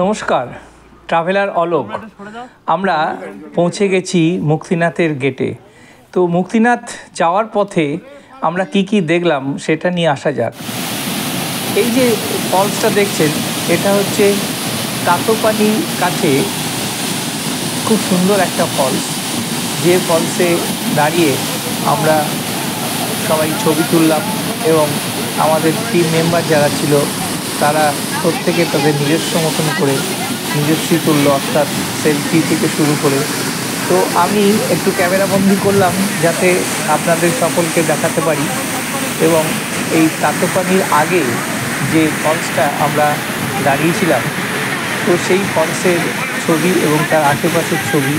নমস্কার, ট্রাভেলার অলোক। আমরা পৌঁছে গেছি মুক্তিনাথের গেটে। তো মুক্তিনাথ যাওয়ার পথে আমরা কি দেখলাম সেটা নিয়ে আসা যাক। এই যে ফলসটা দেখছেন, এটা হচ্ছে তাতোপানির কাছে খুব সুন্দর একটা ফলস, যে ফলসে দাঁড়িয়ে আমরা সবাই ছবি তুললাম এবং আমাদের টিম মেম্বার যারা ছিল তারা প্রত্যেকে তাদের নিজস্ব মতন করে নিজস্বই তুললো, অর্থাৎ সেলফি থেকে শুরু করে। তো আমি একটু ক্যামেরাবন্দি করলাম যাতে আপনাদের সকলকে দেখাতে পারি। এবং এই তাতোপানির আগে যে ফলসটা আমরা দাঁড়িয়েছিলাম, তো সেই ফলসের ছবি এবং তার আশেপাশের ছবি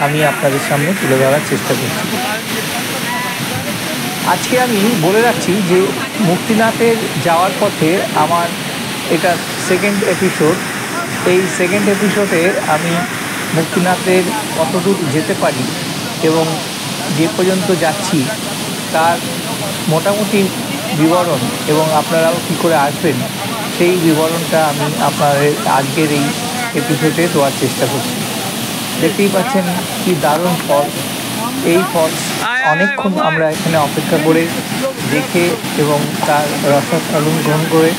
আমি আপনাদের সামনে তুলে ধরার চেষ্টা করছি। আজকে আমি বলে রাখছি যে মুক্তিনাথের যাওয়ার পথে আমার এটা সেকেন্ড এপিসোড। এই সেকেন্ড এপিসোডে আমি মুক্তিনাথের কতদূর যেতে পারি এবং যে পর্যন্ত যাচ্ছি তার মোটামুটি বিবরণ এবং আপনারাও কী করে আসবেন সেই বিবরণটা আমি আপনাদের আজকের এই এপিসোডে দেওয়ার চেষ্টা করছি। দেখতেই পাচ্ছেন কি দারুণ ফল। এই ফলস অনেকক্ষণ আমরা এখানে অপেক্ষা করে দেখে এবং তার রসাস্বাদন গ্রহণ করে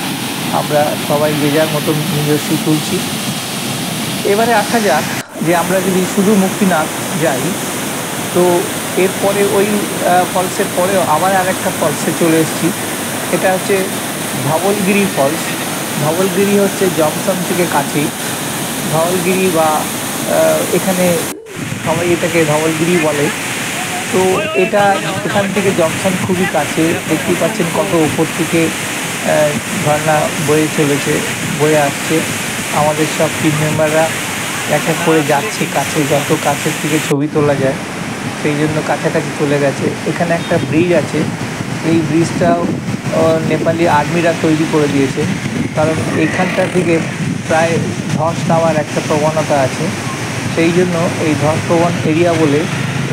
আমরা সবাই যে যার মতন নিজস্ব তুলছি। এবারে আসা যাক যে আমরা যদি শুধু মুক্তিনাথ যাই, তো এরপরে ওই ফলসের পরেও আবার আরেকটা ফলসে চলে এসেছি। এটা হচ্ছে ধবলগিরি ফলস। ধবলগিরি হচ্ছে জংশন থেকে কাছেই। ধবলগিরি বা এখানে সবাই এটাকে ধবলগিরি বলে। তো এটা এখান থেকে জংশন খুবই কাছে। দেখতেই পাচ্ছেন কত উপর থেকে ঝর্ণা বয়ে চলেছে, বয়ে আসছে। আমাদের সব টিম মেম্বাররা এক এক করে যাচ্ছে কাছে, যত কাছের থেকে ছবি তোলা যায় সেই জন্য কাছাকাছি চলে গেছে। এখানে একটা ব্রিজ আছে, এই ব্রিজটাও নেপালি আর্মিরা তৈরি করে দিয়েছে, কারণ এইখানটা থেকে প্রায় ধস নামার একটা প্রবণতা আছে। সেই জন্য এই ধসপ্রবণ এরিয়া বলে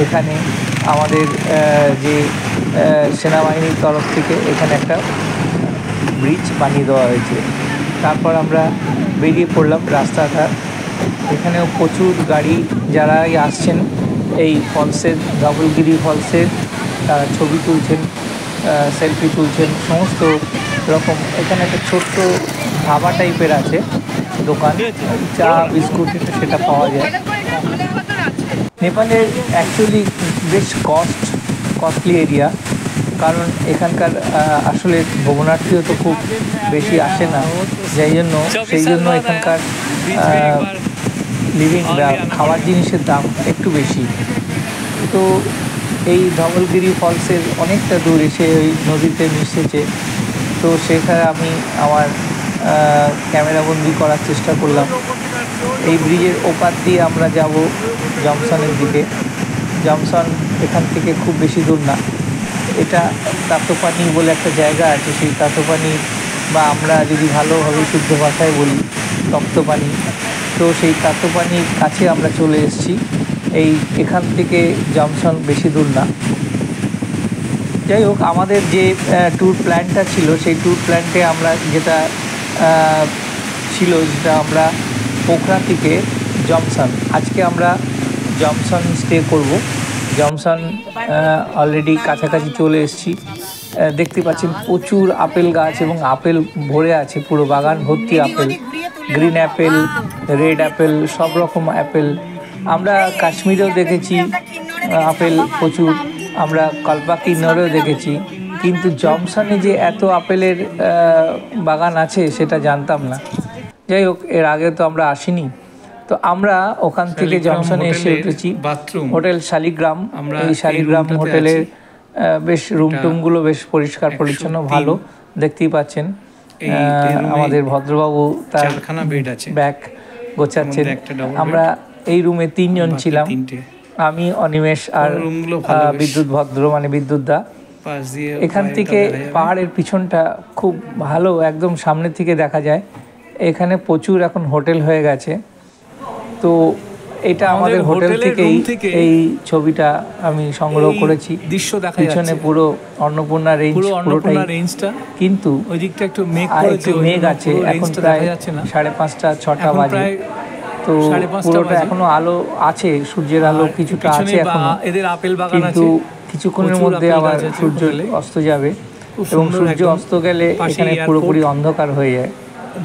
এখানে আমাদের যে সেনাবাহিনীর তরফ থেকে এখানে একটা ব্রিজ বানিয়ে দেওয়া হয়েছে। তারপর আমরা বেরিয়ে পড়লাম রাস্তাটা। এখানেও প্রচুর গাড়ি যারাই আসছেন এই ফলসের, ধবলগিরি ফলসের, তারা ছবি তুলছেন, সেলফি তুলছেন, সমস্ত রকম। এখানে একটা ছোট্ট ধাবা টাইপের আছে দোকান, চা বিস্কুট সেটা পাওয়া যায়। নেপালের অ্যাকচুয়ালি বেশ কস্টলি এরিয়া, কারণ এখানকার আসলে ভ্রমণার্থীও তো খুব বেশি আসে না, সেই জন্য এখানকার লিভিং বা খাওয়ার জিনিসের দাম একটু বেশি। তো এই ধবলগিরি ফলসের অনেকটা দূর এসে ওই নদীতে মিশেছে। তো সেখানে আমি আমার ক্যামেরাবন্দি করার চেষ্টা করলাম। এই ব্রিজের ওপার দিয়ে আমরা যাব জংশনের দিকে। জংশন এখান থেকে খুব বেশি দূর না। এটা তাতোপানি বলে একটা জায়গা আছে, সেই তাতোপানি বা আমরা যদি ভালোভাবে শুদ্ধ ভাষায় বলি তপ্তপানি। তো সেই তাতোপানির কাছে আমরা চলে এসেছি। এখান থেকে জংশন বেশি দূর না। যাই হোক, আমাদের যে ট্যুর প্ল্যানটা ছিল সেই ট্যুর প্ল্যানটে আমরা যেটা আমরা পোখরা থেকে জংশন, আজকে আমরা জংশন স্টে করব। জংশন অলরেডি কাছাকাছি চলে এসেছি। দেখতে পাচ্ছেন প্রচুর আপেল গাছ এবং আপেল ভরে আছে, পুরো বাগান ভর্তি apple, green Apple, red Apple, সব রকম অ্যাপেল। আমরা কাশ্মীরেও দেখেছি আপেল প্রচুর, আমরা কল্পাকিন্নরেও দেখেছি, কিন্তু জংশনে যে এত আপেলের বাগান আছে সেটা জানতাম না। যাই হোক, এর আগে তো আমরা আসিনি। তো আমরা ওখান থেকে জংশনে এসে উঠেছি হোটেল শালিগ্রাম। এই শালিগ্রাম হোটেলের বেশ রুমটুমগুলো বেশ পরিষ্কার পরিচ্ছন্ন, ভালো। দেখতেই পাচ্ছেন আমাদের ভদ্রবাবু তার ব্যাগ গোছাচ্ছেন। আমরা এই রুমে 3 জন ছিলাম, আমি, অনিমেষ আর বিদ্যুৎ ভদ্র মানে বিদ্যুৎ দা। এখান থেকে পাহাড়ের পিছনটা খুব ভালো, একদম সামনে থেকে দেখা যায়। এখানে প্রচুর এখন হোটেল হয়ে গেছে। তো এটা আমাদের হোটেল থেকেই এই ছবিটা আমি সংগ্রহ করেছি। দৃশ্য দেখা পিছনে পুরো অন্নপূর্ণা রেঞ্জ, পুরোটাই, কিন্তু ওই দিকটা একটু মেঘ আছে। এখন প্রায় 5:30 6টা বাজে, তো পুরোটা এখনো আলো আছে, সূর্যের আলো কিছুটা আছে এখনো, এদের আপেল বাগান কিন্তু কিছুক্ষণের মধ্যে আবার সূর্য অস্ত যাবে এবং সূর্য অস্ত গেলে এখানে পুরোপুরি অন্ধকার হয়ে যায়।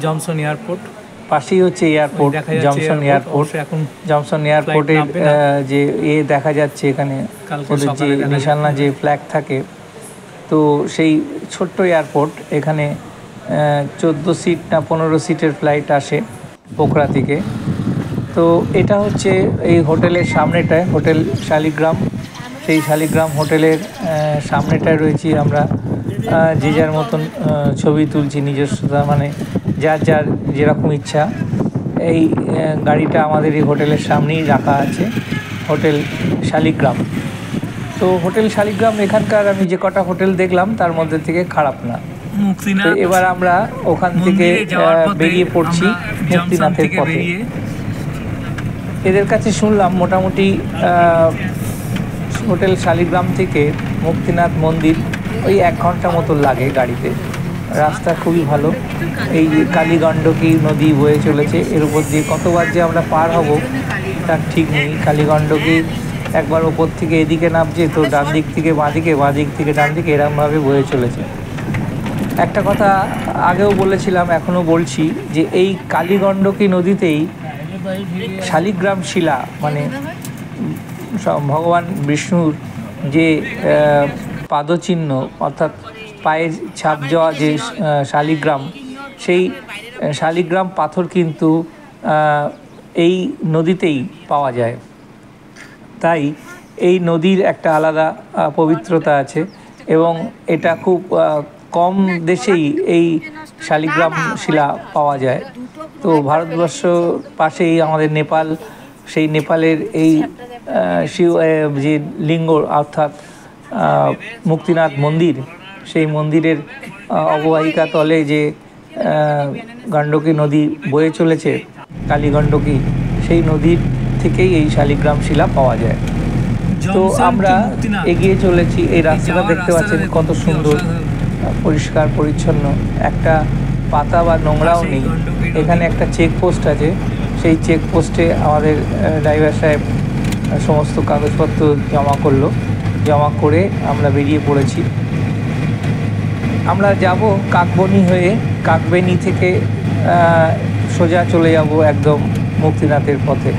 জনসন এয়ারপোর্ট পাশেই হচ্ছে এয়ারপোর্ট, জনসন এয়ারপোর্ট। জনসন এয়ারপোর্টের যে দেখা যাচ্ছে এখানে ওদের যে নিশানা, যে ফ্ল্যাগ থাকে, তো সেই ছোট্ট এয়ারপোর্ট। এখানে 14 সিট না 15 সিটের ফ্লাইট আসে পোখরা থেকে। তো এটা হচ্ছে এই হোটেলের সামনেটায়, হোটেল শালিগ্রাম। সেই শালিগ্রাম হোটেলের সামনেটায় রয়েছি আমরা, যে যার মতন ছবি তুলছি নিজস্বতা, মানে যার যার যেরকম ইচ্ছা। এই গাড়িটা আমাদের এই হোটেলের সামনেই রাখা আছে, হোটেল শালিগ্রাম। তো হোটেল শালিগ্রাম এখানকার আমি যে কটা হোটেল দেখলাম তার মধ্যে থেকে খারাপ না। তো এবার আমরা ওখান থেকে বেরিয়ে পড়ছি মুক্তিনাথের পথে। এদের কাছে শুনলাম মোটামুটি হোটেল শালিগ্রাম থেকে মুক্তিনাথ মন্দির ওই 1 ঘন্টা মতো লাগে গাড়িতে। রাস্তা খুবই ভালো। এই কালীগণ্ডকী নদী বয়ে চলেছে, এর উপর দিয়ে কতবার যে আমরা পার হব তার ঠিক নেই। কালীগণ্ডকী একবার ওপর থেকে এদিকে নামছে, তো ডান দিক থেকে বাঁ দিকে, বাঁ দিক থেকে ডান দিকে, এরকমভাবে বয়ে চলেছে। একটা কথা আগেও বলেছিলাম, এখনও বলছি, যে এই কালীগণ্ডকী নদীতেই শালিগ্রাম শিলা, মানে ভগবান বিষ্ণুর যে পাদচিহ্ন, অর্থাৎ পায়ের ছাপ যাওয়া যে শালিগ্রাম, সেই শালিগ্রাম পাথর কিন্তু এই নদীতেই পাওয়া যায়। তাই এই নদীর একটা আলাদা পবিত্রতা আছে এবং এটা খুব কম দেশেই এই শালিগ্রাম শিলা পাওয়া যায়। তো ভারতবর্ষ পাশেই আমাদের নেপাল, সেই নেপালের এই যে লিঙ্গ, অর্থাৎ মুক্তিনাথ মন্দির, সেই মন্দিরের অববাহিকা তলে যে গণ্ডকী নদী বয়ে চলেছে, কালীগণ্ডকী, সেই নদীর থেকেই এই শালিগ্রাম শিলা পাওয়া যায়। তো আমরা এগিয়ে চলেছি। এই রাস্তাটা দেখতে পাচ্ছেন কত সুন্দর, পরিষ্কার পরিচ্ছন্ন, একটা পাতা বা নোংরাও নেই। এখানে একটা চেকপোস্ট আছে, সেই চেকপোস্টে আমাদের ড্রাইভার সাহেব সমস্ত কাগজপত্র জমা করলো। জমা করে আমরা বেরিয়ে পড়েছি। আমরা যাব কাকবনি হয়ে, কাকবেনি থেকে সোজা চলে যাব একদম মুক্তিনাথের পথে।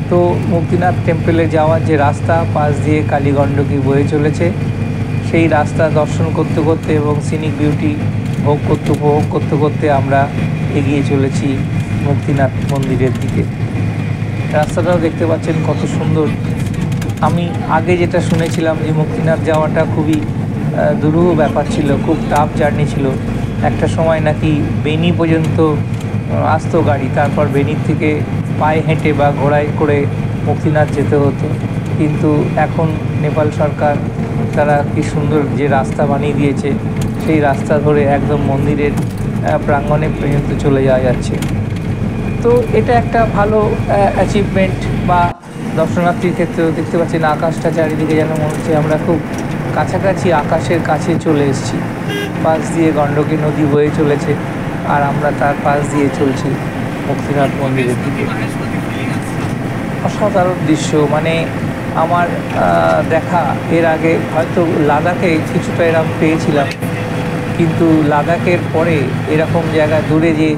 তো মুক্তিনাথ টেম্পলে যাওয়ার যে রাস্তা, পাশ দিয়ে কালীগণ্ডকী বয়ে চলেছে, সেই রাস্তা দর্শন করতে করতে এবং সিনিক বিউটি উপভোগ করতে করতে আমরা এগিয়ে চলেছি মুক্তিনাথ মন্দিরের দিকে। রাস্তাটাও দেখতে পাচ্ছেন কত সুন্দর। আমি আগে যেটা শুনেছিলাম যে মুক্তিনাথ যাওয়াটা খুবই দুরূহ ব্যাপার ছিল, খুব টাফ জার্নি ছিল। একটা সময় নাকি বেনি পর্যন্ত আসতো গাড়ি, তারপর বেনির থেকে পায়ে হেঁটে বা ঘোড়ায় করে মুক্তিনাথ যেতে হতো। কিন্তু এখন নেপাল সরকার তারা কি সুন্দর যে রাস্তা বানিয়ে দিয়েছে, সেই রাস্তা ধরে একদম মন্দিরের প্রাঙ্গণে পর্যন্ত চলে যাওয়া যাচ্ছে। তো এটা একটা ভালো অ্যাচিভমেন্ট। বা দর্শনার্থীর ক্ষেত্রেও দেখতে পাচ্ছেন আকাশটা চারিদিকে যেন মনে হচ্ছে আমরা খুব কাছাকাছি, আকাশের কাছে চলে এসেছি। পাশ দিয়ে গণ্ডকী নদী বয়ে চলেছে আর আমরা তার পাশ দিয়ে চলছি মুক্তিনাথ মন্দিরের দিকে। অসাধারণ দৃশ্য, মানে আমার দেখা, এর আগে হয়তো লাদাখে কিছুটা এরকম পেয়েছিলাম, কিন্তু লাদাখের পরে এরকম জায়গা দূরে যে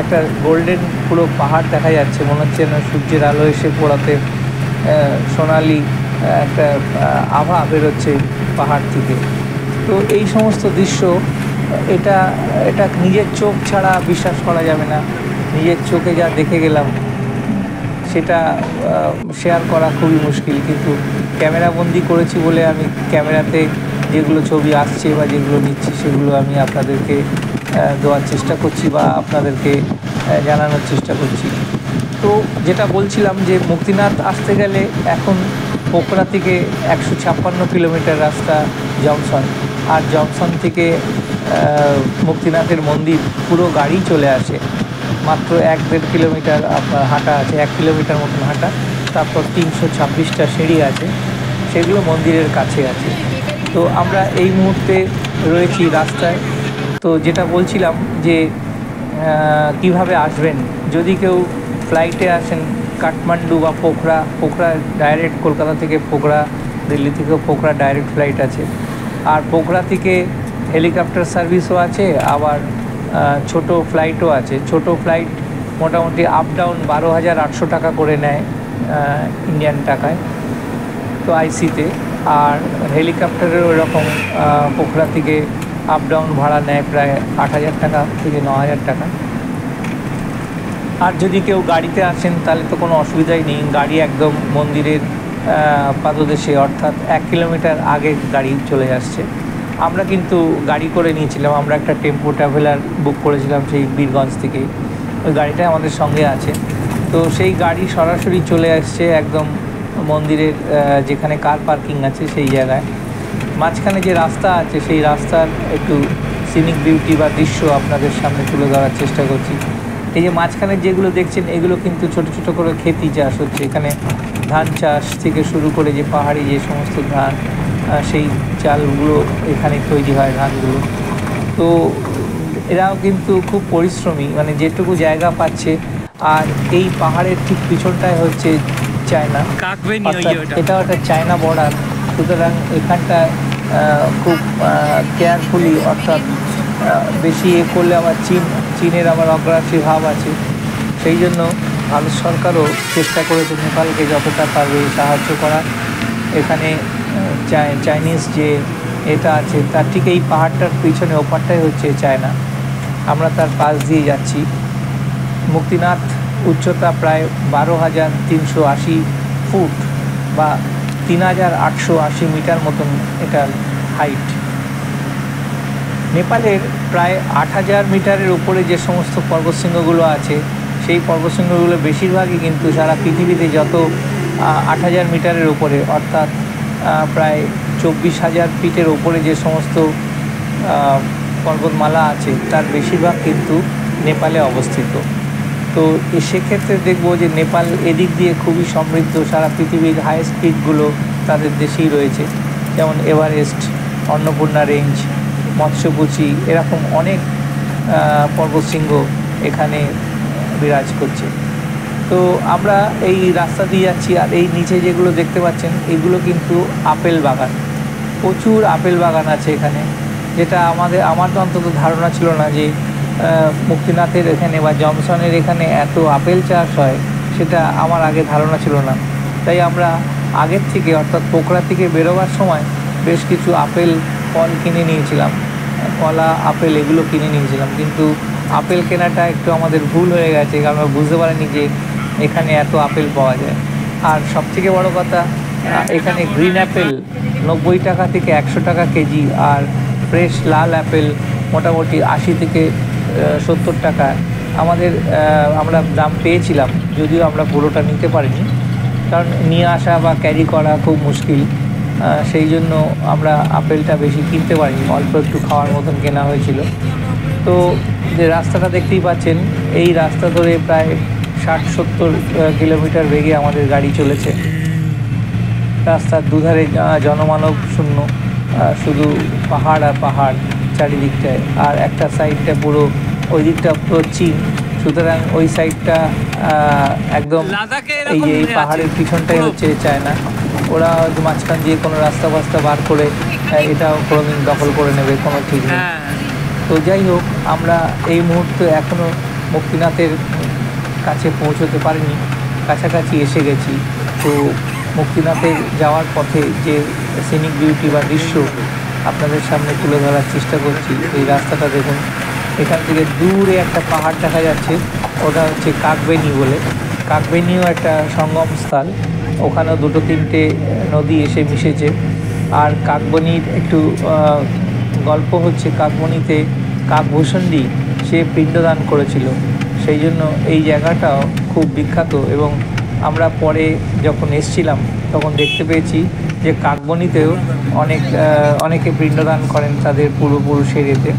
একটা গোল্ডেন পুরো পাহাড় দেখা যাচ্ছে, মনে হচ্ছে না সূর্যের আলো এসে পড়াতে সোনালি একটা আভা বেরোচ্ছে পাহাড় থেকে। তো এই সমস্ত দৃশ্য, এটা নিজের চোখ ছাড়া বিশ্বাস করা যাবে না। নিজের চোখে যা দেখে গেলাম সেটা শেয়ার করা খুবই মুশকিল, কিন্তু ক্যামেরাবন্দি করেছি বলে আমি ক্যামেরাতে যেগুলো ছবি আসছে বা যেগুলো নিচ্ছি সেগুলো আমি আপনাদেরকে দেওয়ার চেষ্টা করছি বা আপনাদেরকে জানানোর চেষ্টা করছি। তো যেটা বলছিলাম যে মুক্তিনাথ আসতে গেলে এখন পোখরা থেকে 156 কিলোমিটার রাস্তা জংশন, আর জংশন থেকে মুক্তিনাথের মন্দির পুরো গাড়ি চলে আসে। মাত্র 1-1.5 কিলোমিটার আপনার হাঁটা আছে, 1 কিলোমিটার মতন হাঁটা, তারপর 326টা সিঁড়ি আছে, সেগুলো মন্দিরের কাছে আছে। তো আমরা এই মুহূর্তে রয়েছি রাস্তায়। তো যেটা বলছিলাম যে কিভাবে আসবেন, যদি কেউ ফ্লাইটে আসেন কাঠমান্ডু বা পোখরা ডাইরেক্ট, কলকাতা থেকে পোখরা, দিল্লি থেকেও পোখরা ডাইরেক্ট ফ্লাইট আছে। আর পোখরা থেকে হেলিকপ্টার সার্ভিসও আছে, আবার ছোট ফ্লাইটও আছে। ছোট ফ্লাইট মোটামুটি আপ ডাউন 12,800 টাকা করে নেয় ইন্ডিয়ান টাকায়, তো আইসিতে। আর হেলিকপ্টারের ওরকম পোখরা থেকে আপ ডাউন ভাড়া নেয় প্রায় 8,000 টাকা থেকে 9,000 টাকা। আর যদি কেউ গাড়িতে আসেন তাহলে তো কোনো অসুবিধাই নেই, গাড়ি একদম মন্দিরের পাদদেশে, অর্থাৎ 1 কিলোমিটার আগে গাড়ি চলে আসছে। আমরা কিন্তু গাড়ি করে নিয়েছিলাম, আমরা একটা টেম্পো ট্রাভেলার বুক করেছিলাম সেই বীরগঞ্জ থেকে, ওই গাড়িটা আমাদের সঙ্গে আছে। তো সেই গাড়ি সরাসরি চলে আসছে একদম মন্দিরের যেখানে কার পার্কিং আছে সেই জায়গায়। মাঝখানে যে রাস্তা আছে সেই রাস্তার একটু সিনিক বিউটি বা দৃশ্য আপনাদের সামনে তুলে ধরার চেষ্টা করছি। এই যে মাঝখানে যেগুলো দেখছেন এগুলো কিন্তু ছোট ছোট করে খেতি চাষ হচ্ছে এখানে। ধান চাষ থেকে শুরু করে যে পাহাড়ি যে সমস্ত ধান, সেই চালগুলো এখানে তৈরি হয়, ধানগুলো। তো এরাও কিন্তু খুব পরিশ্রমী, মানে যেটুকু জায়গা পাচ্ছে। আর এই পাহাড়ের ঠিক পিছনটায় হচ্ছে চায়না, এটা একটা চায়না বর্ডার। সুতরাং এখানটা খুব কেয়ারফুলি, অর্থাৎ বেশি করলে আবার চীনের আবার অগ্রাসী ভাব আছে। সেই জন্য ভারত সরকারও চেষ্টা করেছে নেপালকে যতটা পারবে সাহায্য করার। এখানে চাইনিজ যে এটা আছে তার ঠিক এই পাহাড়টার পিছনে ওপারটাই হচ্ছে চায়না। আমরা তার পাশ দিয়ে যাচ্ছি। মুক্তিনাথ উচ্চতা প্রায় 12,380 ফুট বা 3,880 মিটার মতন এটার হাইট। নেপালের প্রায় 8,000 মিটারের উপরে যে সমস্ত পর্বতশৃঙ্গগুলো আছে সেই পর্বতশৃঙ্গগুলো বেশিরভাগই কিন্তু সারা পৃথিবীতে যত 8,000 মিটারের উপরে, অর্থাৎ প্রায় 24,000 ফিটের উপরে যে সমস্ত পর্বতমালা আছে তার বেশিরভাগ কিন্তু নেপালে অবস্থিত। তো সেক্ষেত্রে দেখব যে নেপাল এদিক দিয়ে খুবই সমৃদ্ধ। সারা পৃথিবীর হাইয়েস্ট পিকগুলো তাদের দেশেই রয়েছে, যেমন এভারেস্ট, অন্নপূর্ণা রেঞ্জ, মৎস্যকুচি, এরকম অনেক পর্বতশৃঙ্গ এখানে বিরাজ করছে। তো আমরা এই রাস্তা দিয়ে যাচ্ছি, আর এই নিচে যেগুলো দেখতে পাচ্ছেন এগুলো কিন্তু আপেল বাগান। প্রচুর আপেল বাগান আছে এখানে, যেটা আমার তো অন্তত ধারণা ছিল না যে মুক্তিনাথের এখানে বা জমসনের এখানে এত আপেল চাষ হয়, সেটা আমার আগে ধারণা ছিল না। তাই আমরা আগের থেকে, অর্থাৎ পোখরা থেকে বেরোবার সময় বেশ কিছু আপেল ফল কিনে নিয়েছিলাম, কলা, আপেল এগুলো কিনে নিয়েছিলাম। কিন্তু আপেল কেনাটা একটু আমাদের ভুল হয়ে গেছে, কারণ আমরা বুঝতে পারিনি যে এখানে এত আপেল পাওয়া যায়। আর সবথেকে বড় কথা, এখানে গ্রিন অ্যাপেল 90 টাকা থেকে 100 টাকা কেজি, আর ফ্রেশ লাল অ্যাপেল মোটামুটি 80 থেকে 70 টাকা আমরা দাম পেয়েছিলাম, যদিও আমরা পুরোটা নিতে পারিনি, কারণ নিয়ে আসা বা ক্যারি করা খুব মুশকিল। সেই জন্য আমরা আপেলটা বেশি কিনতে পারিনি, অল্প একটু খাওয়ার মতন কেনা হয়েছিল। তো যে রাস্তাটা দেখতেই পাচ্ছেন, এই রাস্তা ধরে প্রায় 60-70 কিলোমিটার বেগে আমাদের গাড়ি চলেছে। রাস্তার দুধারে জনমানব শূন্য, শুধু পাহাড় আর পাহাড় চারিদিকটায়। আর একটা সাইডটা পুরো, ওই দিকটা পুরো চীন, সুতরাং ওই সাইডটা একদম এই পাহাড়ের পিছনটাই হচ্ছে চায়না। ওরা হয়তো মাঝখান দিয়ে কোনো রাস্তা বার করে এটাও কোনোদিন দখল করে নেবে, কোনো ঠিক নেই। তো যাই হোক, আমরা এই মুহূর্তে এখনও মুক্তিনাথের কাছে পৌঁছতে পারিনি, কাছাকাছি এসে গেছি। তো মুক্তিনাথে যাওয়ার পথে যে সিনিক বিউটি বা দৃশ্য আপনাদের সামনে তুলে ধরার চেষ্টা করছি। এই রাস্তাটা দেখুন, এখান থেকে দূরে একটা পাহাড় দেখা যাচ্ছে, ওটা হচ্ছে কাকবেনি বলে। কাকবেনিও একটা সঙ্গম স্থল, ওখানেও 2-3টে নদী এসে মিশেছে। আর কাকবনির একটু গল্প হচ্ছে, কাকবনিতে কাকভূষণ্ডী সে পিণ্ডদান করেছিল, সেই জন্য এই জায়গাটাও খুব বিখ্যাত। এবং আমরা পরে যখন এসছিলাম তখন দেখতে পেয়েছি যে কাকবনিতেও অনেকে পিণ্ডদান করেন তাদের পূর্বপুরুষের এতে।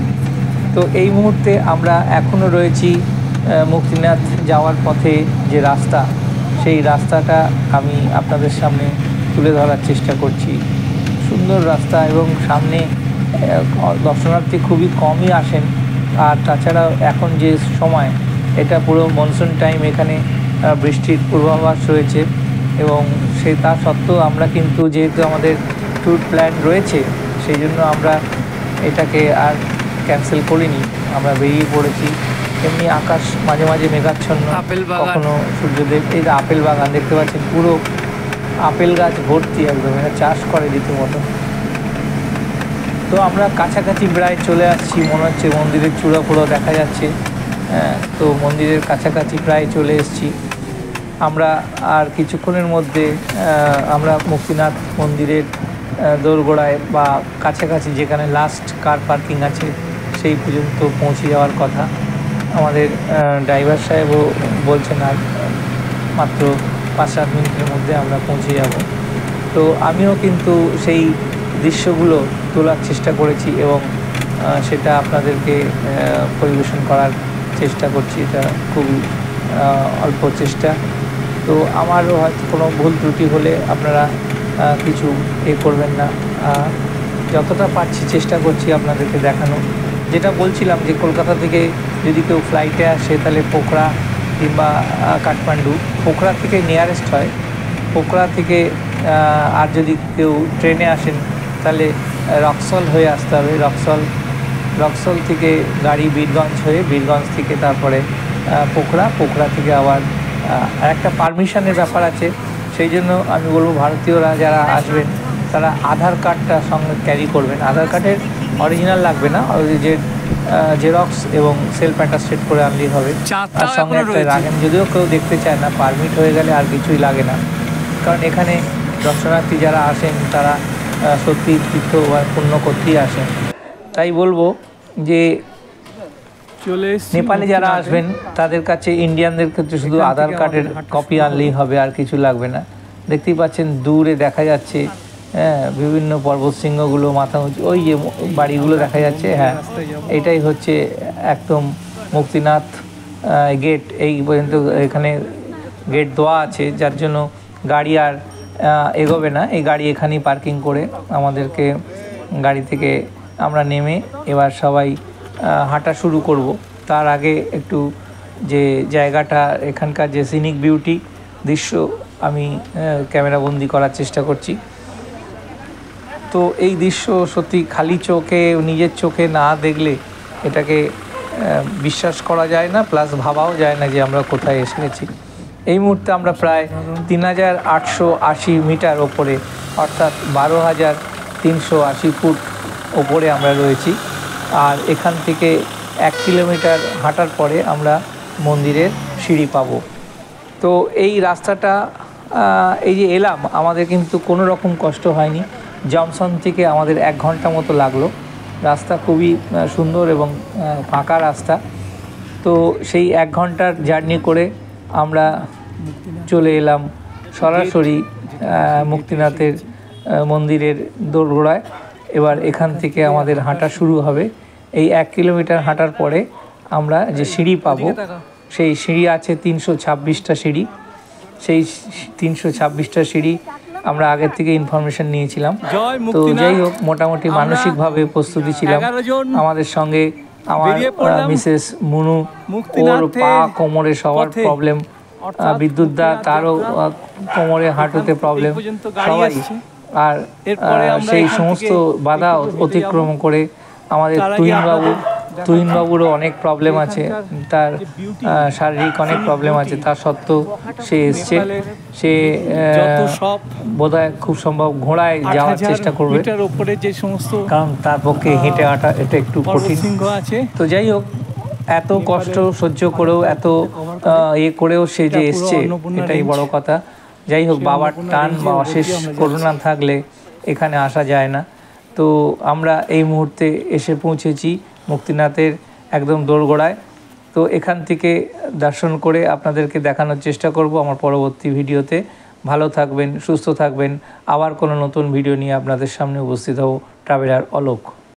তো এই মুহূর্তে আমরা এখনও রয়েছি মুক্তিনাথ যাওয়ার পথে যে রাস্তা, সেই রাস্তাটা আমি আপনাদের সামনে তুলে ধরার চেষ্টা করছি। সুন্দর রাস্তা এবং সামনে দর্শনার্থী খুবই কমই আসেন। আর তাছাড়া এখন যে সময়, এটা পুরো মনসুন টাইম, এখানে বৃষ্টির পূর্বাভাস রয়েছে এবং তা সত্ত্বেও আমরা কিন্তু যেহেতু আমাদের ট্যুর প্ল্যান রয়েছে, সেই জন্য আমরা এটাকে আর ক্যান্সেল করিনি, আমরা বেরিয়ে পড়েছি। এমনি আকাশ মাঝে মাঝে মেঘাচ্ছন্ন, কখনো সূর্যদেব। এই আপেল বাগান দেখতে পাচ্ছেন, পুরো আপেল গাছ ভর্তি, একদম এটা চাষ করে রীতিমতো। তো আমরা কাছাকাছি প্রায় চলে আসছি, মনে হচ্ছে মন্দিরের চূড়া পুরো দেখা যাচ্ছে। তো মন্দিরের কাছাকাছি প্রায় চলে এসেছি আমরা। আর কিছুক্ষণের মধ্যে আমরা মুক্তিনাথ মন্দিরের দোরগোড়ায় বা কাছাকাছি যেখানে লাস্ট কার পার্কিং আছে সেই পর্যন্ত পৌঁছে যাওয়ার কথা। আমাদের ড্রাইভার সাহেবও বলছেন আর মাত্র 5-7 মিনিটের মধ্যে আমরা পৌঁছে যাব। তো আমিও কিন্তু সেই দৃশ্যগুলো তোলার চেষ্টা করেছি এবং সেটা আপনাদেরকে পরিবেশন করার চেষ্টা করছি। এটা খুবই অল্প চেষ্টা। তো আমারও হয়তো কোনো ভুল ত্রুটি হলে আপনারা কিছু করবেন না। যতটা পারছি চেষ্টা করছি আপনাদেরকে দেখানো। যেটা বলছিলাম যে কলকাতা থেকে যদি কেউ ফ্লাইটে আসে তাহলে পোখরা কিংবা কাঠমান্ডু, পোখরা থেকে নিয়ারেস্ট হয়। পোখরা থেকে আর যদি কেউ ট্রেনে আসেন তাহলে রক্সল হয়ে আসতে হবে। রক্সল থেকে গাড়ি বীরগঞ্জ হয়ে, বীরগঞ্জ থেকে তারপরে পোখরা থেকে আবার একটা পারমিশনের ব্যাপার আছে। সেই জন্য আমি বলবো ভারতীয়রা যারা আসবেন তারা আধার কার্ডটা সঙ্গে ক্যারি করবেন। আধার কার্ডের অরিজিনাল লাগবে না, ওই যে জেরক্স এবং সেলফ অ্যাটাস্টেড করে আনলেই হবে। তার সঙ্গে একটা রাখেন, যদিও কেউ দেখতে চায় না, পারমিট হয়ে গেলে আর কিছুই লাগে না। কারণ এখানে দর্শনার্থী যারা আসেন তারা সত্যি তীর্থ বা পুণ্য করতেই আসেন। তাই বলবো যে নেপালে যারা আসবেন তাদের কাছে, ইন্ডিয়ানদের ক্ষেত্রে শুধু আধার কার্ডের কপি আনলেই হবে, আর কিছু লাগবে না। দেখতেই পাচ্ছেন দূরে দেখা যাচ্ছে বিভিন্ন পর্বত শৃঙ্গগুলো, মাথা উঁচু, ওই যে বাড়িগুলো দেখা যাচ্ছে। হ্যাঁ, এটাই হচ্ছে একদম মুক্তিনাথ গেট। এই পর্যন্ত এখানে গেট দেওয়া আছে, যার জন্য গাড়ি আর এগোবে না। এই গাড়ি এখানেই পার্কিং করে আমাদেরকে গাড়ি থেকে আমরা নেমে এবার সবাই হাঁটা শুরু করব। তার আগে একটু যে জায়গাটা, এখানকার যে সিনিক বিউটি দৃশ্য আমি ক্যামেরাবন্দি করার চেষ্টা করছি। তো এই দৃশ্য সত্যি খালি চোখে, নিজের চোখে না দেখলে এটাকে বিশ্বাস করা যায় না, প্লাস ভাবাও যায় না যে আমরা কোথায় এসে গেছি। এই মুহূর্তে আমরা প্রায় 3880 মিটার ওপরে, অর্থাৎ 12,380 ফুট ওপরে আমরা রয়েছি। আর এখান থেকে 1 কিলোমিটার হাঁটার পরে আমরা মন্দিরের সিঁড়ি পাবো। তো এই রাস্তাটা এই যে এলাম, আমাদের কিন্তু কোনো রকম কষ্ট হয়নি। জংশন থেকে আমাদের 1 ঘন্টা মতো লাগলো। রাস্তা খুবই সুন্দর এবং ফাঁকা রাস্তা। তো সেই 1 ঘন্টার জার্নি করে আমরা চলে এলাম সরাসরি মুক্তিনাথের মন্দিরের দোরগোড়ায়। এবার এখান থেকে আমাদের হাঁটা শুরু হবে। এই 1 কিলোমিটার হাঁটার পরে আমরা যে সিঁড়ি পাবো, সেই সিঁড়ি আছে 326টা সিঁড়ি। সেই 326টা সিঁড়ি আমরা আগের থেকে ইনফরমেশন নিয়েছিলাম। তো যাই হোক, মোটামুটি মানসিকভাবে প্রস্তুতি ছিলাম। আমাদের সঙ্গে আমার মিসেস মুনু, ওর পা কোমরে সবার প্রবলেম, বিদ্যুৎদা তারও কোমরে হাঁটুতে প্রবলেম, সবাই। আর সেই সমস্ত বাধা অতিক্রম করে আমাদের তুহিনবাবুরও অনেক প্রবলেম আছে, তার শারীরিক অনেক প্রবলেম আছে, তা সত্ত্বেও সে এসছে। সে বোধহয় খুব সম্ভব ঘোড়ায় যাওয়ার চেষ্টা করবে, কারণ তার পক্ষে হেঁটে হাঁটা এটা একটু কঠিন আছে। তো যাই হোক, এত কষ্ট সহ্য করেও, এত করেও সে যে এসছে, এটাই বড় কথা। যাই হোক, বাবার টান বা অশেষ করুণা থাকলে এখানে আসা যায় না। তো আমরা এই মুহূর্তে এসে পৌঁছেছি মুক্তিনাথের একদম দোরগোড়ায়। তো এখান থেকে দর্শন করে আপনাদেরকে দেখানোর চেষ্টা করব আমার পরবর্তী ভিডিওতে। ভালো থাকবেন, সুস্থ থাকবেন। আবার কোনো নতুন ভিডিও নিয়ে আপনাদের সামনে উপস্থিত হব। ট্রাভেলার অলোক।